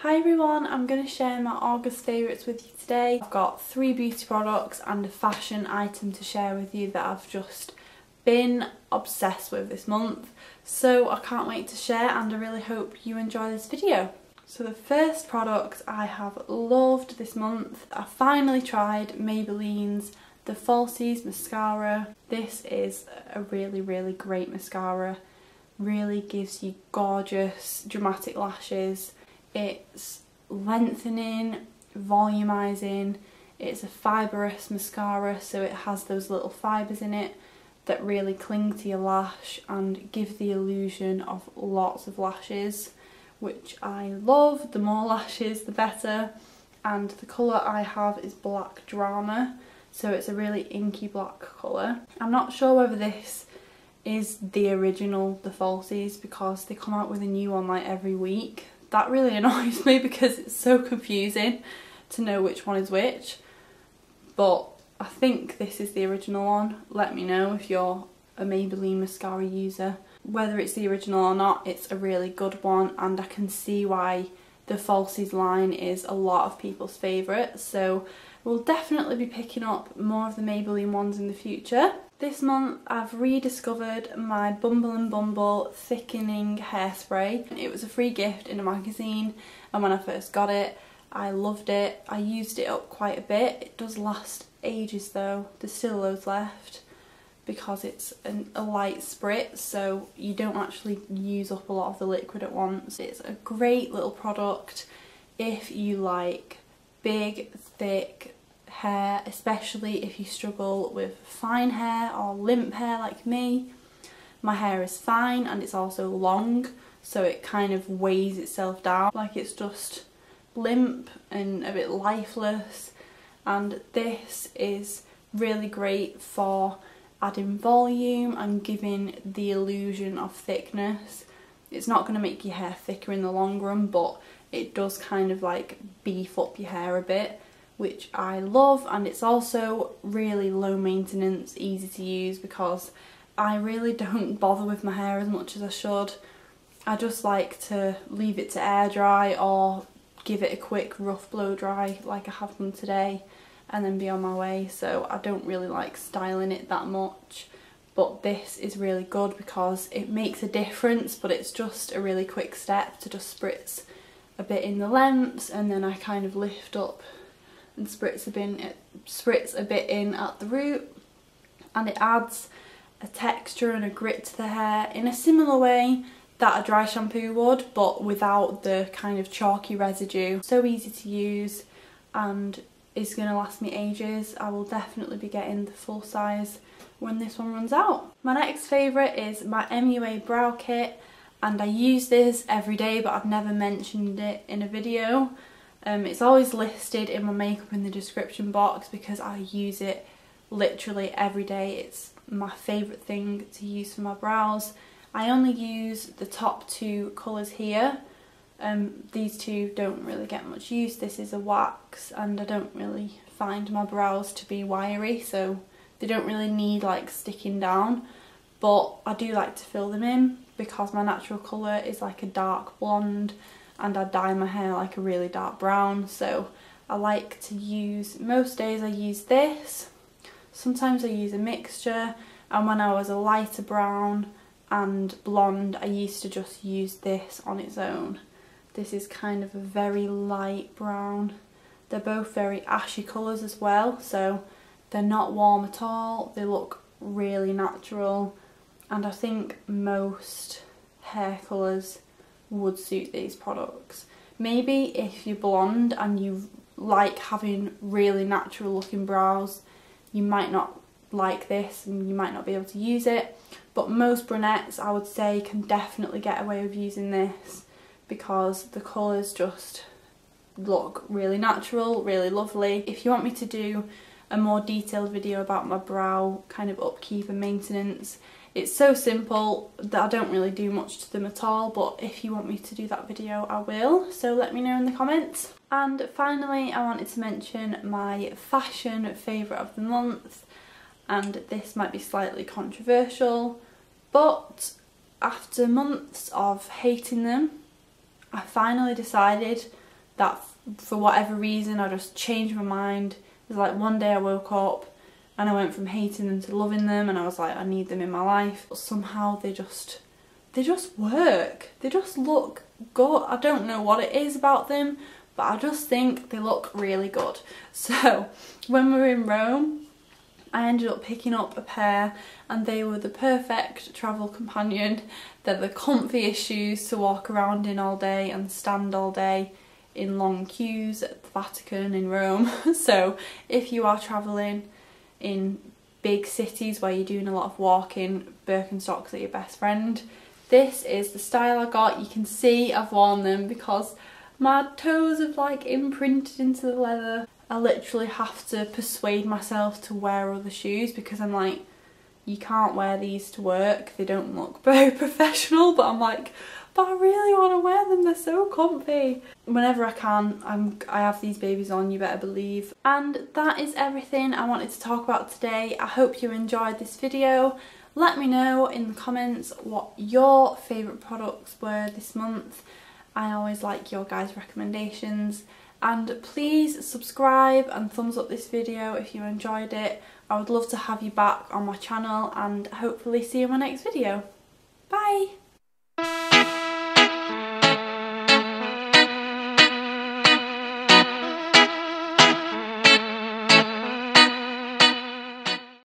Hi everyone, I'm going to share my August favourites with you today. I've got 3 beauty products and a fashion item to share with you that I've just been obsessed with this month. So I can't wait to share and I really hope you enjoy this video. So the first product I have loved this month, I finally tried Maybelline's the Falsies mascara. This is a really great mascara. Really gives you gorgeous dramatic lashes. It's lengthening, volumizing, it's a fibrous mascara, so it has those little fibres in it that really cling to your lash and give the illusion of lots of lashes, which I love. The more lashes the better. And the colour I have is Black Drama, so it's a really inky black colour. I'm not sure whether this is the original The Falsies because they come out with a new one like every week. That really annoys me because it's so confusing to know which one is which, but I think this is the original one. Let me know if you're a Maybelline mascara user. Whether it's the original or not, it's a really good one and I can see why the Falsies line is a lot of people's favourite, so we'll definitely be picking up more of the Maybelline ones in the future. This month I've rediscovered my Bumble and Bumble thickening hairspray. It was a free gift in a magazine and when I first got it I loved it. I used it up quite a bit. It does last ages though. There's still loads left because it's a light spritz, so you don't actually use up a lot of the liquid at once. It's a great little product if you like big, thick hair, especially if you struggle with fine hair or limp hair like me. My hair is fine and it's also long, so it kind of weighs itself down, like it's just limp and a bit lifeless, and this is really great for adding volume and giving the illusion of thickness. It's not going to make your hair thicker in the long run, but it does kind of like beef up your hair a bit, which I love. And it's also really low maintenance, easy to use, because I really don't bother with my hair as much as I should. I just like to leave it to air dry or give it a quick rough blow dry like I have done today and then be on my way, so I don't really like styling it that much. But this is really good because it makes a difference, but it's just a really quick step to just spritz a bit in the lengths and then I kind of lift up and spritz a bit in at the root, and it adds a texture and a grit to the hair in a similar way that a dry shampoo would, but without the kind of chalky residue. So easy to use and is going to last me ages. I will definitely be getting the full size when this one runs out. My next favourite is my MUA brow kit, and I use this every day but I've never mentioned it in a video. It's always listed in my makeup in the description box because I use it literally every day. It's my favourite thing to use for my brows. I only use the top 2 colours here. These two don't really get much use. This is a wax and I don't really find my brows to be wiry, so they don't really need like sticking down, but I do like to fill them in because my natural colour is like a dark blonde and I dye my hair like a really dark brown, so I like to use, most days I use this, sometimes I use a mixture, and when I was a lighter brown and blonde I used to just use this on its own. This is kind of a very light brown. They're both very ashy colours as well, so they're not warm at all. They look really natural, and I think most hair colours would suit these products. Maybe if you're blonde and you like having really natural looking brows, you might not like this and you might not be able to use it, but most brunettes I would say can definitely get away with using this because the colours just look really natural, really lovely. If you want me to do a more detailed video about my brow kind of upkeep and maintenance, it's so simple that I don't really do much to them at all, but if you want me to do that video I will, so let me know in the comments. And finally I wanted to mention my fashion favourite of the month, and this might be slightly controversial, but after months of hating them I finally decided that for whatever reason I just changed my mind. It was like one day I woke up and I went from hating them to loving them, and I was like, I need them in my life. But somehow they just work. They just look good. I don't know what it is about them, but I just think they look really good. So when we were in Rome, I ended up picking up a pair, and they were the perfect travel companion. They're the comfiest shoes to walk around in all day and stand all day in long queues at the Vatican in Rome. So if you are travelling in big cities where you're doing a lot of walking, Birkenstocks are your best friend. This is the style I got. You can see I've worn them because my toes have like imprinted into the leather. I literally have to persuade myself to wear other shoes because I'm like, you can't wear these to work, they don't look very professional, but I'm like, but I really want to wear them, they're so comfy. Whenever I can, I have these babies on, you better believe. And that is everything I wanted to talk about today. I hope you enjoyed this video. Let me know in the comments what your favourite products were this month. I always like your guys' recommendations. And please subscribe and thumbs up this video if you enjoyed it. I would love to have you back on my channel, and hopefully see you in my next video. Bye!